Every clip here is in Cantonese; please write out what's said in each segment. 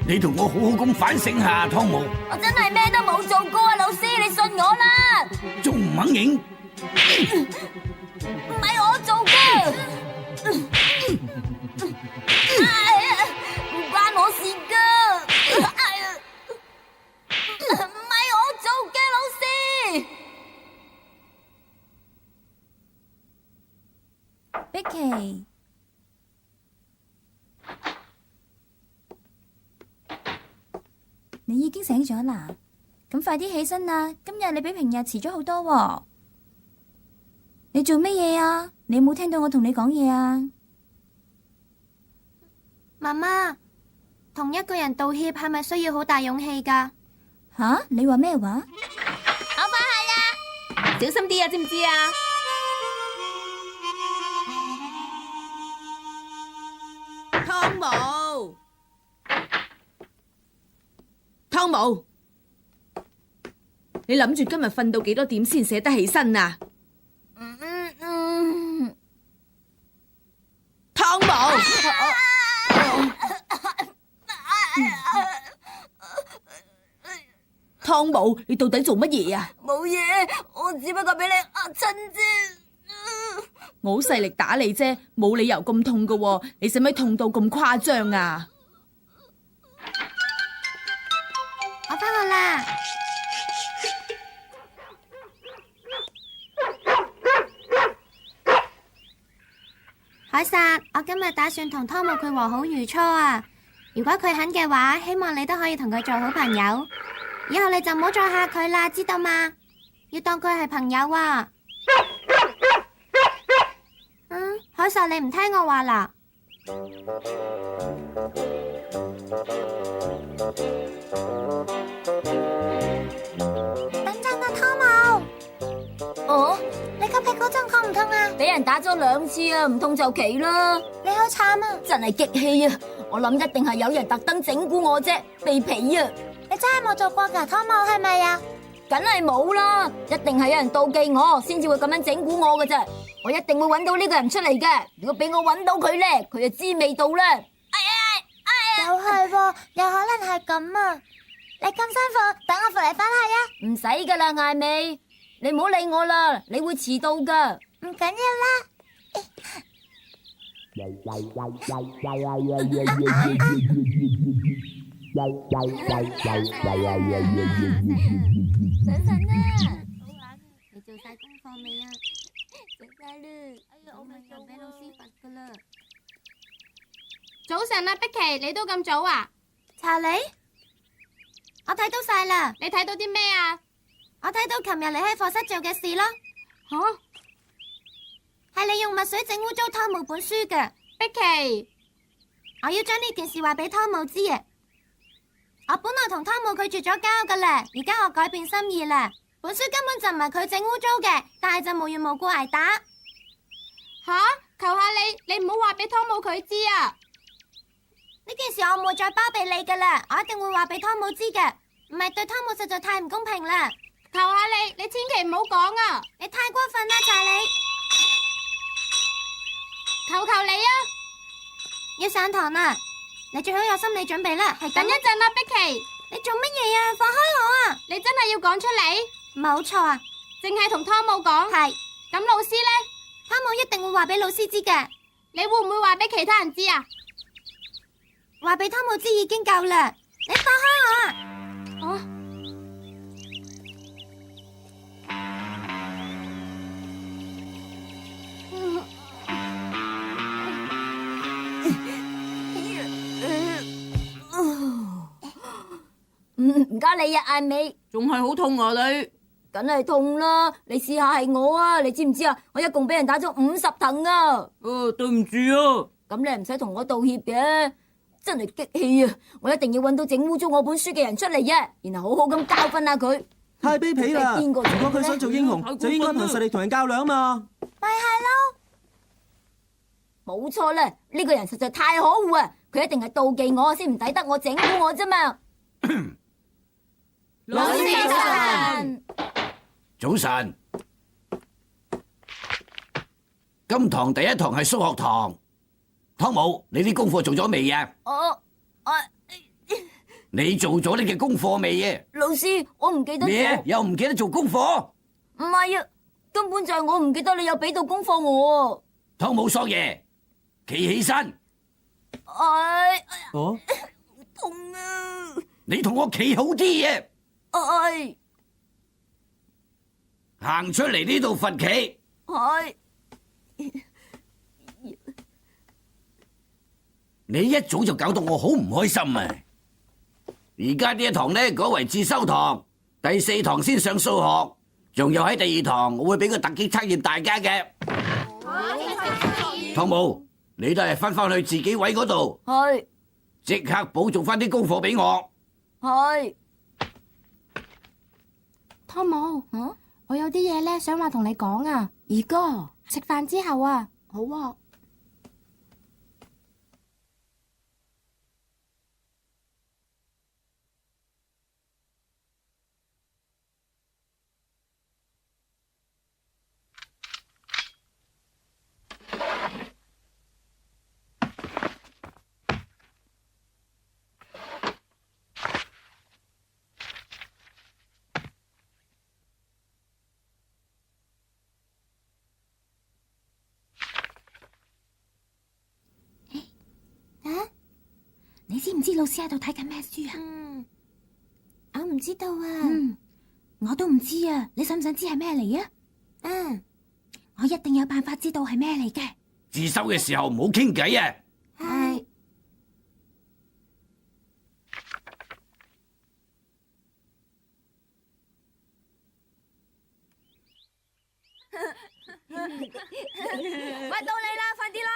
你同我好好咁反省下，湯姆。我真係咩都冇做過啊，老師，你信我啦。仲唔肯認？唔係我做嘅，唔關我事噶。唔係我做嘅，老師。碧琪，你已經醒咗啦，咁快啲起身啦！今日你比平日遲咗好多喎。你做乜嘢啊？你有冇聽到我同你講嘢啊？媽媽，同一個人道歉係咪需要好大勇氣㗎？吓？你話咩話？我返去啦，小心啲啊，知唔知啊？湯姆，湯姆，你諗住今日瞓到幾多點先捨得起身啊？湯姆，湯姆，你到底做乜嘢啊？冇嘢，我只不過俾你嚇親啫。我好細力打你啫，冇理由咁痛噶喎，你使唔使痛到咁誇張啊？我返學啦。凱撒，我今日打算同湯姆佢和好如初啊！如果佢肯嘅話，希望你都可以同佢做好朋友。以後你就唔好再嚇佢啦，知道嗎？要當佢係朋友啊！凱撒，你唔聽我話啦。等陣啊，湯姆。哦，你個屁股仲痛唔痛啊？俾人打咗2次啊，唔痛就奇啦。你好慘啊！真係激氣啊！我諗一定係有人特登整蠱我啫，被皮啊！你真係冇做過㗎，湯姆係咪啊？梗係冇啦，一定係有人妒忌我，先至會咁樣整蠱我嘅啫。我一定會揾到呢個人出嚟嘅。如果俾我揾到佢咧，佢就知味道啦。又係喎，有可能係咁啊！你咁辛苦，等我扶你返去啊！唔使噶啦，艾美，你唔好理我啦，你會遲到噶。唔緊要啦。晨晨啊，你做晒功課未啊？做晒啦。哎呀，我咪又俾老師罰噶啦。早晨啊，碧琪，你都咁早啊？查理，我睇到晒啦。你睇到啲咩啊？我睇到琴日你喺課室做嘅事咯。吓？係你用墨水整污糟湯姆本書嘅。碧琪，我要將呢件事話俾湯姆知啊！我本來同湯姆拒絕咗交噶啦，而家我改變心意啦。本書根本就唔係佢整污糟嘅，但係就無緣無故挨打。吓？求下你唔好話俾湯姆佢知啊！呢件事我唔會再包庇你噶啦，我一定會話俾湯姆知嘅。唔係對湯姆實在太唔公平啦！求下你千祈唔好講啊！你太過分啦，查理！求求你啊！要上堂啦，你最好有心理準備啦。係等一陣啦，碧琪，你做乜嘢啊？放開我啊！你真係要講出嚟？冇錯啊，淨係同湯姆講。係。咁老師呢？湯姆一定會話俾老師知嘅。你會唔會話俾其他人知啊？話俾湯姆知已經夠啦，你放開我啊！唔該你啊，艾美。仲係好痛啊你？梗係痛啦！你試下係我啊，你知唔知啊？我一共俾人打咗50藤啊！對唔住啊！咁你唔使同我道歉嘅，真係激氣啊！我一定要搵到整污糟我本書嘅人出嚟啊，然後好好咁教訓下佢。太卑鄙啦！如果佢想做英雄，就應該憑實力同人較量嘛。咪係咯，冇錯啦，呢個人實在太可惡啊！佢一定係妒忌我，先唔抵得我整蠱我啫嘛。老師早晨。早晨，今堂第一堂係數學堂。湯姆，你啲功課做咗未啊？你做咗你嘅功課未啊？老師，我唔記得咩？咗。又唔記得做功課？唔係啊，根本就係我唔記得你有俾到功課我。湯姆索爺，企起身。哦，痛啊！你同我企好啲啊！行出嚟呢度罰企。你一早就搞到我好唔開心啊！而家呢一堂呢，改為自修堂，第4堂先上數學，仲有喺第2堂我會俾個突擊測驗大家嘅。湯姆，你都係翻去自己位嗰度，即刻補做翻啲功課俾我。湯姆，我有啲嘢咧想話同你講啊。而家食飯之後啊，好啊。你知唔知老師喺度睇緊咩書啊？我唔知道啊。我都唔知啊。你想唔想知係咩嚟啊？我一定有辦法知道係咩嚟嘅。自修嘅時候唔好傾偈啊！係。喂，到你啦，快啲啦！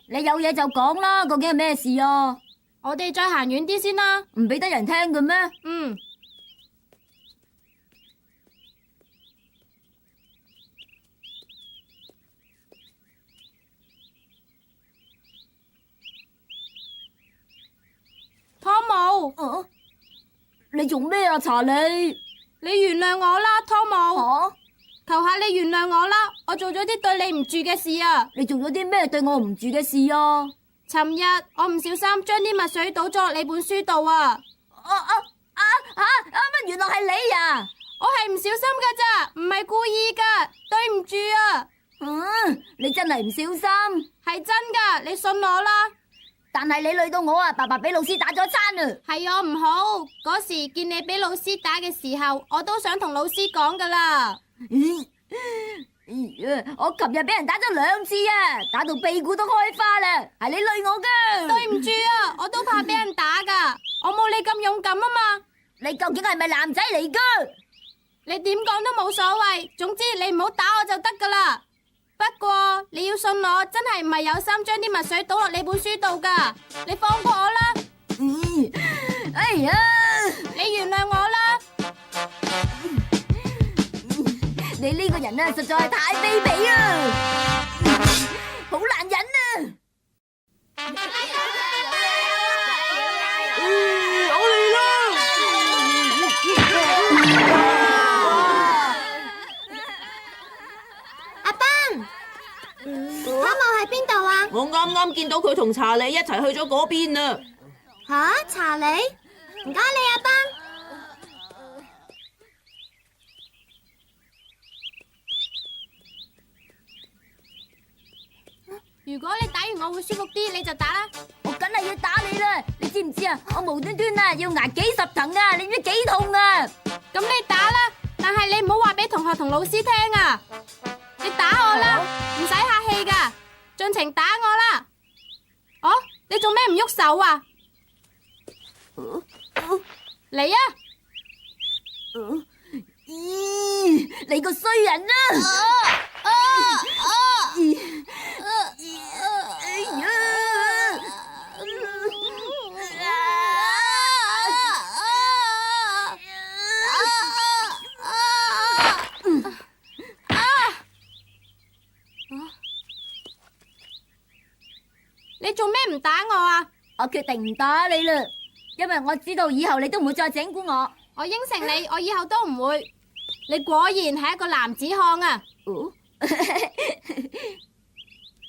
你有嘢就講啦，究竟係咩事啊？我哋再行遠啲先啦。唔俾得人聽嘅咩？湯姆，你做咩啊，查理？你原諒我啦，湯姆。吓？求下你原諒我啦，我做咗啲對你唔住嘅事啊！你做咗啲咩對我唔住嘅事啊？尋日我唔小心將啲墨水倒咗落你本書度啊！乜原來係你啊？我係唔小心噶咋，唔係故意噶，對唔住啊！你真係唔小心，係真噶，你信我啦。但係你累到我啊，白白俾老師打咗餐啊！係我唔好，嗰時見你俾老師打嘅時候，我都想同老師講噶啦。我琴日俾人打咗2次啊，打到屁股都開花啦，係你累我噶。對唔住啊，我都怕俾人打噶，我冇你咁勇敢啊嘛。你究竟係咪男仔嚟噶？你點講都冇所謂，總之你唔好打我就得噶啦。不過你要信我，真係唔係有心將啲墨水倒落你本書度噶，你放過我啦。哎呀，你原諒我啦。你呢個人啊，實在係太卑鄙啊，好難忍啊！阿斌，湯姆喺邊度啊？我啱啱見到佢同查理一齊去咗嗰邊啊！吓，查理，唔該你阿斌。如果你打完我會舒服啲，你就打啦。我梗係要打你啦！你知知唔知啊？我無端端啊要挨幾十藤啊，你知幾痛啊？咁你打啦，但係你唔好話俾同學同老師聽啊！你打我啦，唔使客氣噶，盡情打我啦！哦，你做咩唔喐手啊？嚟啊！咦，你個衰人啊！哎呀！你做咩唔打我啊？我決定唔打你啦，因為我知道以後你都唔會再整蠱我。我應承你，我以後都唔會。你果然係一個男子漢啊！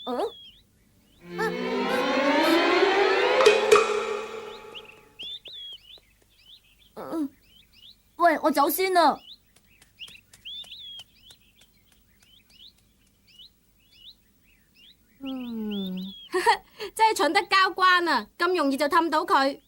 哦，喂，我走先啦。真係蠢得交關啊！咁容易就氹到佢。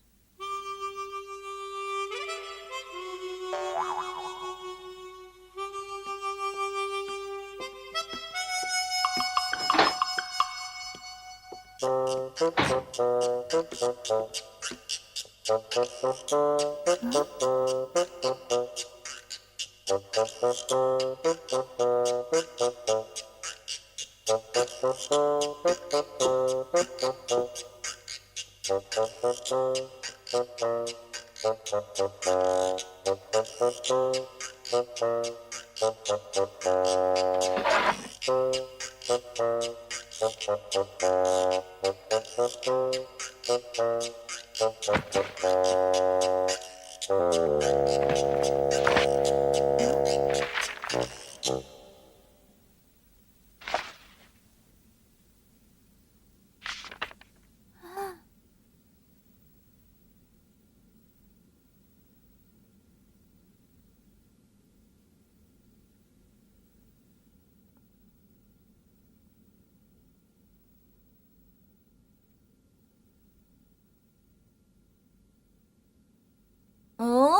哦，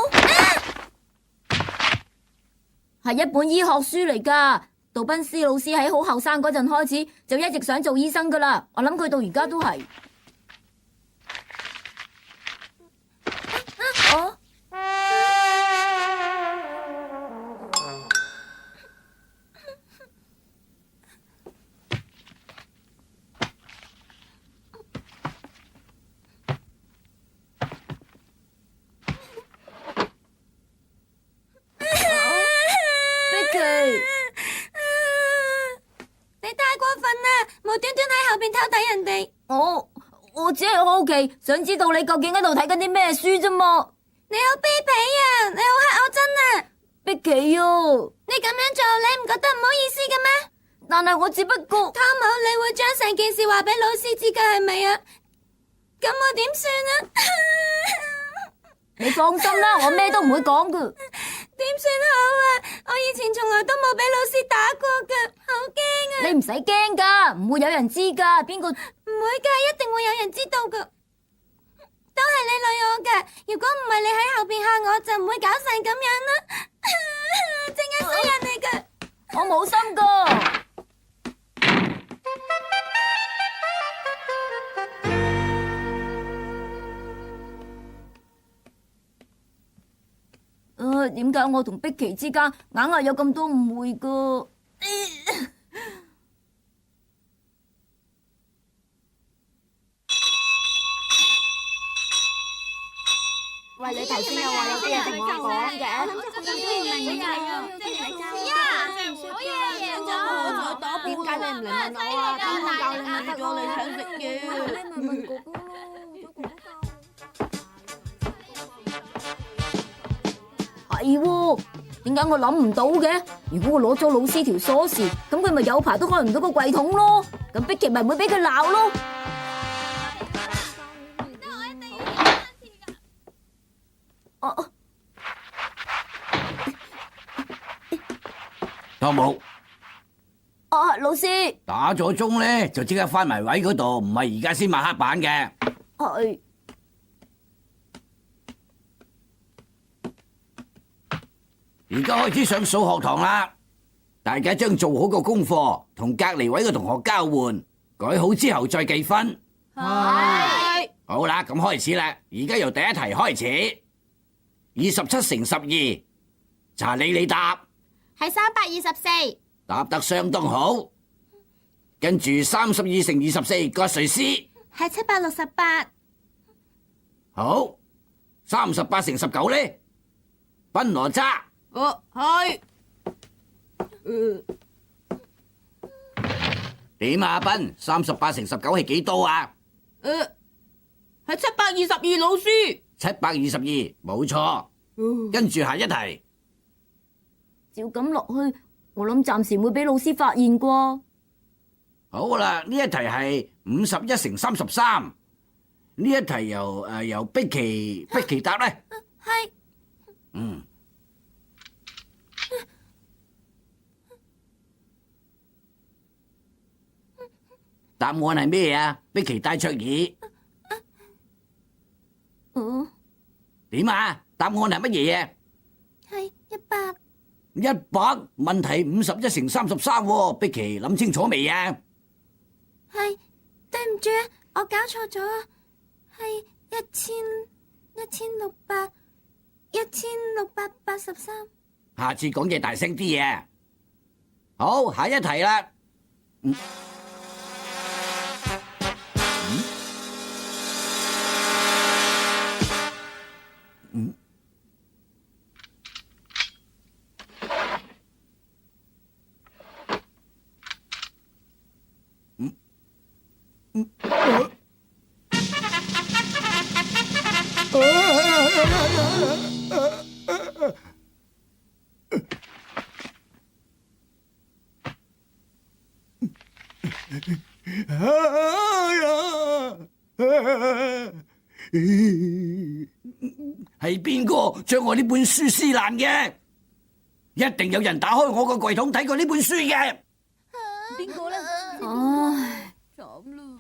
係一本醫學書嚟噶。杜賓斯老師喺好後生嗰陣開始就一直想做醫生噶啦，我諗佢到而家都係。哦，你太過分啦！無端端喺後邊偷睇人哋。我只係好奇，想知道你究竟喺度睇緊啲咩書啫嘛。你好卑鄙啊！你好黑我真啊！碧琪啊，你咁樣做，你唔覺得唔好意思嘅咩？但係我只不過湯姆，你會將成件事話俾老師知㗎係咪啊？咁我點算啊？你放心啦，我咩都唔會講噶。點算好啊？我以前從來都冇俾老師打過㗎，好驚啊！你唔使驚噶，唔會有人知噶。邊個？唔會㗎，一定會有人知道㗎。都係你累我㗎，如果唔係你喺後邊嚇我，就唔會搞成咁樣啦。正係衰人嚟㗎。我冇心噶。點解我同碧琪之間硬係有咁多誤會噶？喂，你頭先又話有啲嘢同我講嘅，點解你唔嚟問我啊？等我教你咪得咯，你想食嘢？你咪問哥哥咯。係喎，點解我諗唔到嘅？如果我攞咗老師條鎖匙，咁佢咪有排都開唔到個櫃桶咯。咁碧琪咪唔會俾佢鬧咯。湯姆，老師，打咗鐘咧就即刻翻埋位嗰度，唔係而家先抹黑板嘅。係而家開始上數學堂啦，大家將做好個功課同隔離位嘅同學交換，改好之後再計分。係。好啦，咁開始啦，而家由第一題開始。27乘12，查理你答，係324。答得相當好。跟住32乘24，葛瑞斯，係768。好。38乘19呢？賓羅渣，係。點啊？賓，38乘19係幾多啊？係722，老師。 722，冇錯。跟住下一題。照咁落去，我諗暫時唔會俾老師發現啩。好啦，呢一題係51乘33。呢一題由碧琪答咧。係。嗯。答案係咩啊？碧琪戴卓爾。點啊？答案係乜嘢啊？係100。100，問題51乘33喎，碧琪諗清楚未啊？係，對唔住啊，我搞錯咗啊，係1683。下次講嘢大聲啲啊！好，下一題啦。係邊個將我呢本書撕爛嘅？一定有人打開我個櫃桶睇過呢本書嘅。邊個咧？唉，慘啦！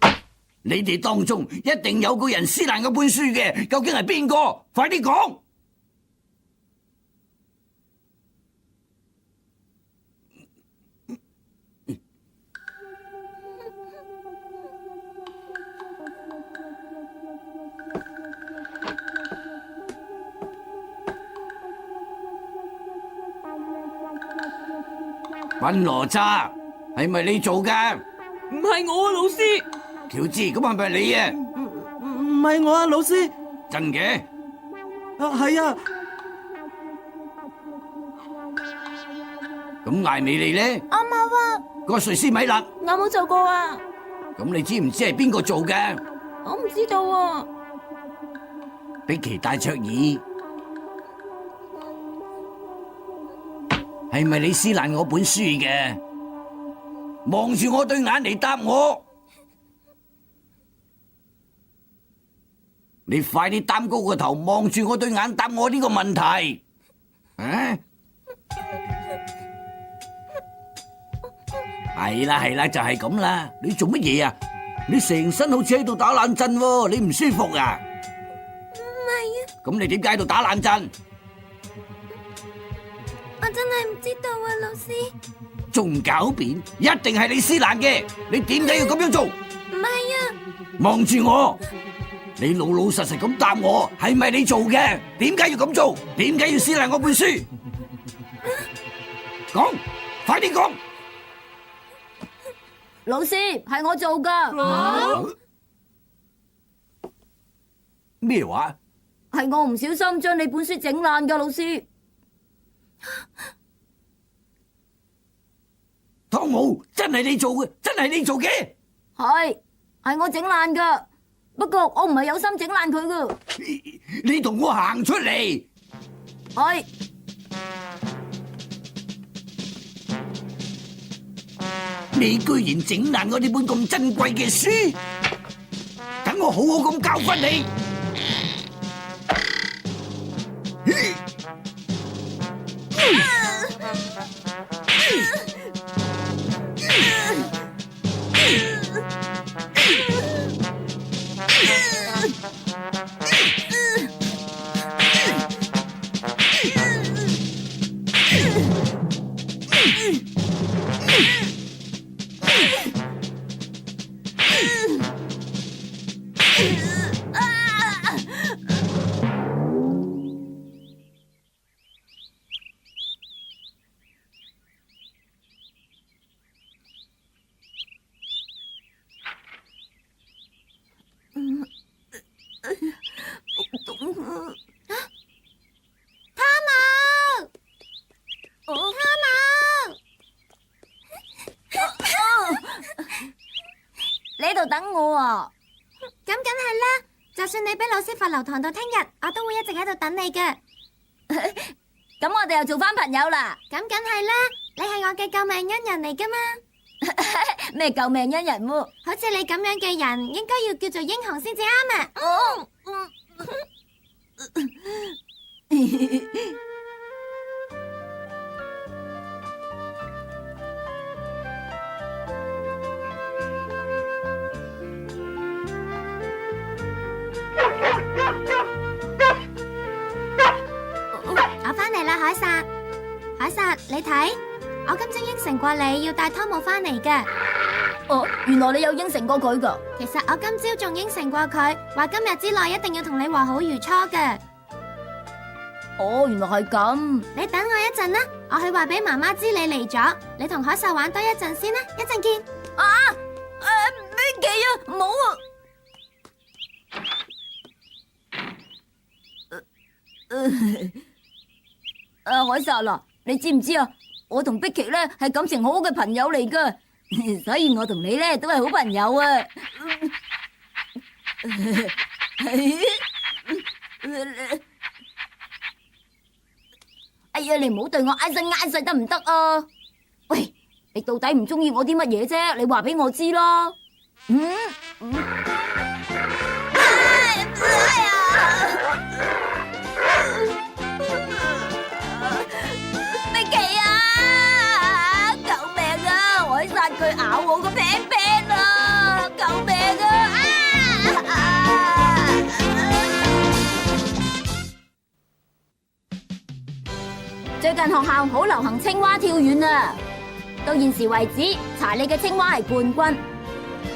你哋當中一定有個人撕爛嗰本書嘅，究竟係邊個？快啲講！賓羅渣，係咪你做㗎？唔係我啊，老師。喬治，咁係咪你啊？唔係我啊，老師。真嘅？係啊。咁艾美利咧？我冇啊。個瑞斯米勒？我冇做過啊，咁你知唔知係邊個做嘅？我唔知道啊。比奇戴卓爾，係咪你撕爛我本書嘅？望住我對眼嚟答我，你快啲擔高個頭，望住我對眼答我呢個問題。啊？係啦，就係咁啦。你做乜嘢啊？你成身好似喺度打冷震喎，你唔舒服啊？唔係啊，咁你點解喺度打冷震？我真係唔知道啊，老師。仲狡辯，一定係你撕爛嘅。你點解要咁樣做？唔係啊，望住我，你老老實實咁答我，係咪你做嘅？點解要咁做？點解要撕爛我本書？講，快啲講！老師，係我做㗎。咩話？係我唔小心將你本書整爛㗎，老師。湯姆，真係你做嘅，真係你做嘅。係我整爛㗎。不過我唔係有心整爛佢㗎。你同我行出嚟。係。你居然整爛我呢本咁珍貴嘅書，等我好好咁教訓你。等我啊？咁梗係啦，就算你俾老師罰留堂到聽日，我都會一直喺度等你嘅。咁我哋又做翻朋友啦？咁梗係啦，你係我嘅救命恩人嚟噶嘛。咩救命恩人喎？好似你咁樣嘅人，應該要叫做英雄先至啱啊。我返嚟啦，凱撒。凱撒，你睇，我今朝應承過你要帶湯姆返嚟嘅。哦，原來你有應承過佢噶。其實我今朝仲應承過佢，話今日之內一定要同你和好如初嘅。哦，原來係咁。你等我一陣啦，我去話俾媽媽知你嚟咗，你同凱撒玩多一陣先啦，一陣見。咩奇啊？唔好啊！凱撒嗱，你知唔知啊？我同碧琪咧係感情好好嘅朋友嚟噶，所以我同你咧都係好朋友啊！哎呀，你唔好對我挨實得唔得啊？喂，你到底唔中意我啲乜嘢啫？你話俾我知咯。碧琪啊！救命啊！凱撒佢咬我個 pat pat 啊！救命啊！最近學校好流行青蛙跳遠啊！到現時為止，查理嘅青蛙係冠軍。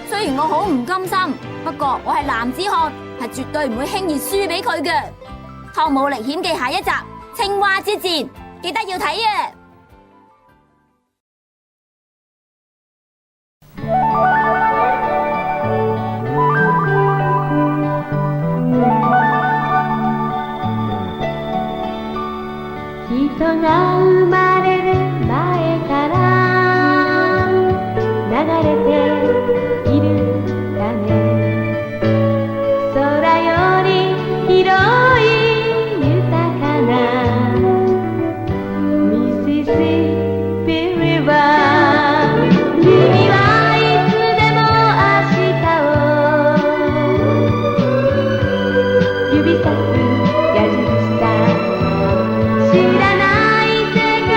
雖然我好唔甘心，不過我係男子漢，係絕對唔會輕易輸俾佢嘅。湯姆歷險記下一集《青蛙之戰》，記得要睇啊！人が生まれる前から流れているため空より広い豊かなミシシッピリバー君はいつでも明日を指さす矢印さ知らない世界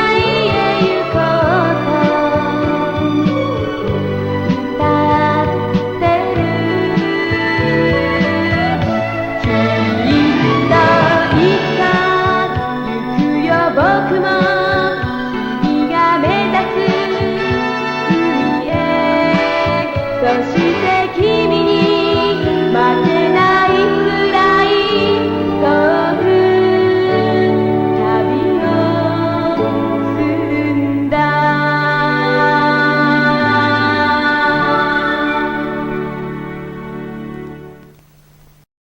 へ行こうと歌ってるきっといつか行くよ僕も君が目指す海へそして